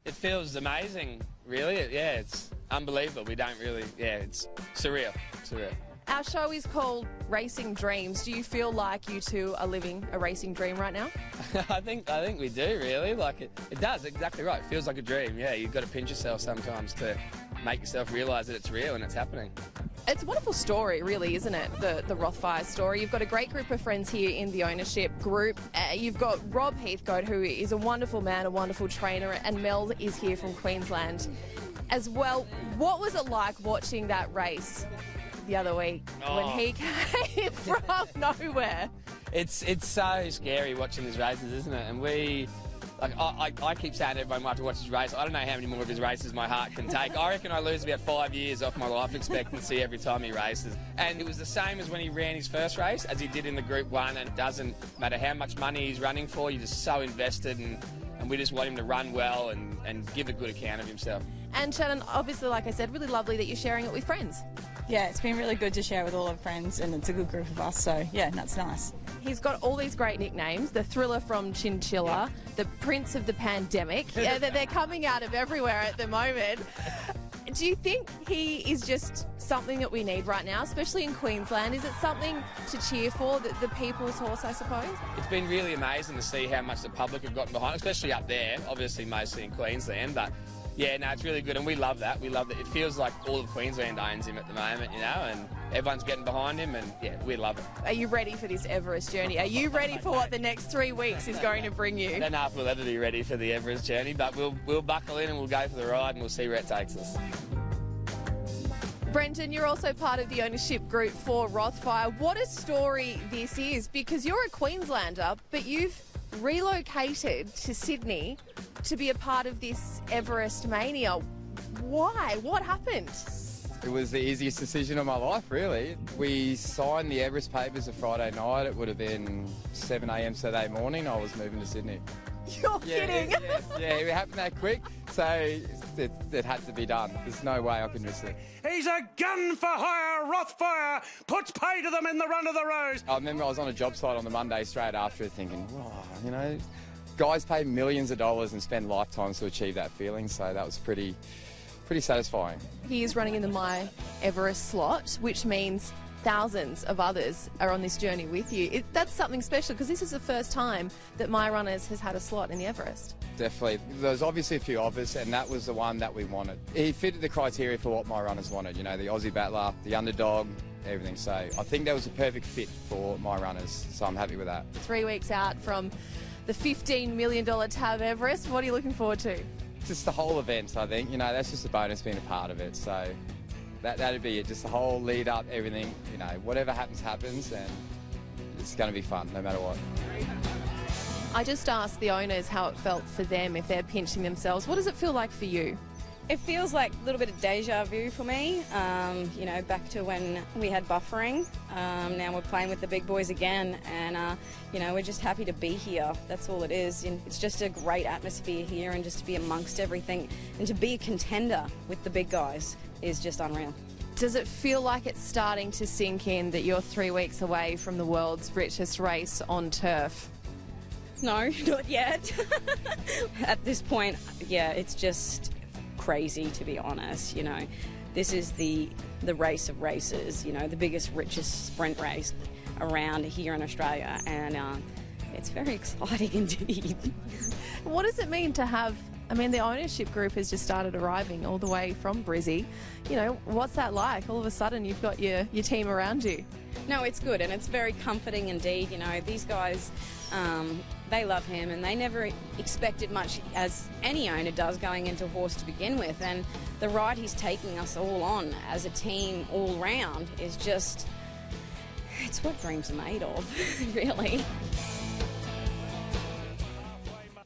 It feels amazing, really. It's unbelievable. We don't really, it's surreal. Our show is called Racing Dreams. Do you feel like you two are living a racing dream right now? I think we do, really. Like it does, exactly right. It feels like a dream, yeah. You've got to pinch yourself sometimes to make yourself realise that it's real and it's happening. It's a wonderful story, really, isn't it? The Rothfire story. You've got a great group of friends here in the ownership group. You've got Rob Heathcote, who is a wonderful man, a wonderful trainer, and Mel is here from Queensland as well. What was it like watching that race the other week when he came from nowhere? It's so scary watching these races, isn't it? And I keep saying to everyone who have to watch his race, I don't know how many more of his races my heart can take. I reckon I lose about 5 years off my life expectancy every time he races. And it was the same as when he ran his first race, as he did in the Group 1, and it doesn't matter how much money he's running for, you're just so invested, and we just want him to run well and give a good account of himself. And Shannon, obviously, like I said, really lovely that you're sharing it with friends. Yeah, it's been really good to share with all our friends, and it's a good group of us, so yeah, that's nice. He's got all these great nicknames, the Thriller from Chinchilla, the Prince of the Pandemic. Yeah, they're coming out of everywhere at the moment. Do you think he is just something that we need right now, especially in Queensland? Is it something to cheer for, the people's horse, I suppose? It's been really amazing to see how much the public have gotten behind, especially up there, obviously mostly in Queensland, but yeah, no, it's really good, and we love that. We love that. It feels like all of Queensland owns him at the moment, you know, and everyone's getting behind him, and yeah, we love it. Are you ready for this Everest journey? Are you ready for what the next 3 weeks is going to bring you? I don't know if we'll ever be ready for the Everest journey, but we'll buckle in and we'll go for the ride, and we'll see where it takes us. Brenton, you're also part of the ownership group for Rothfire. What a story this is, because you're a Queenslander, but you've relocated to Sydney to be a part of this Everest mania. Why? What happened? It was the easiest decision of my life, really. We signed the Everest papers a Friday night. It would have been 7 a.m. Saturday morning. I was moving to Sydney. You're kidding. It happened that quick, so it had to be done. There's no way I could miss it. He's a gun for hire, Rothfire, puts pay to them in the run of the rose. I remember I was on a job site on the Monday straight after thinking, you know, guys pay millions of dollars and spend lifetimes to achieve that feeling, so that was pretty satisfying. He is running in the My Everest slot, which means thousands of others are on this journey with you. That's something special, because this is the first time that My Runners has had a slot in the Everest. Definitely. There was obviously a few of us, and that was the one that we wanted. He fitted the criteria for what My Runners wanted, you know, the Aussie battler, the underdog, everything. So I think that was a perfect fit for My Runners, so I'm happy with that. 3 weeks out from the $15 million tab Everest, what are you looking forward to? Just the whole event, I think. You know, that's just a bonus being a part of it. So that'd be it. Just the whole lead up, everything. You know, whatever happens, happens, and it's going to be fun no matter what. I just asked the owners how it felt for them if they're pinching themselves. What does it feel like for you? It feels like a little bit of deja vu for me, you know, back to when we had buffering. Now we're playing with the big boys again, and, you know, we're just happy to be here. That's all it is. It's just a great atmosphere here, and just to be amongst everything and to be a contender with the big guys is just unreal. Does it feel like it's starting to sink in that you're 3 weeks away from the world's richest race on turf? No, not yet. At this point, yeah, it's just crazy, to be honest. You know, this is the race of races, you know, the biggest, richest sprint race around here in Australia, and it's very exciting indeed. What does it mean to have, I mean, the ownership group has just started arriving all the way from Brizzy. You know, what's that like? All of a sudden you've got your team around you. No, it's good, and it's very comforting indeed. You know, these guys, they love him, and they never expected much, as any owner does, going into a horse to begin with. And the ride he's taking us all on as a team all round is just, it's what dreams are made of, really.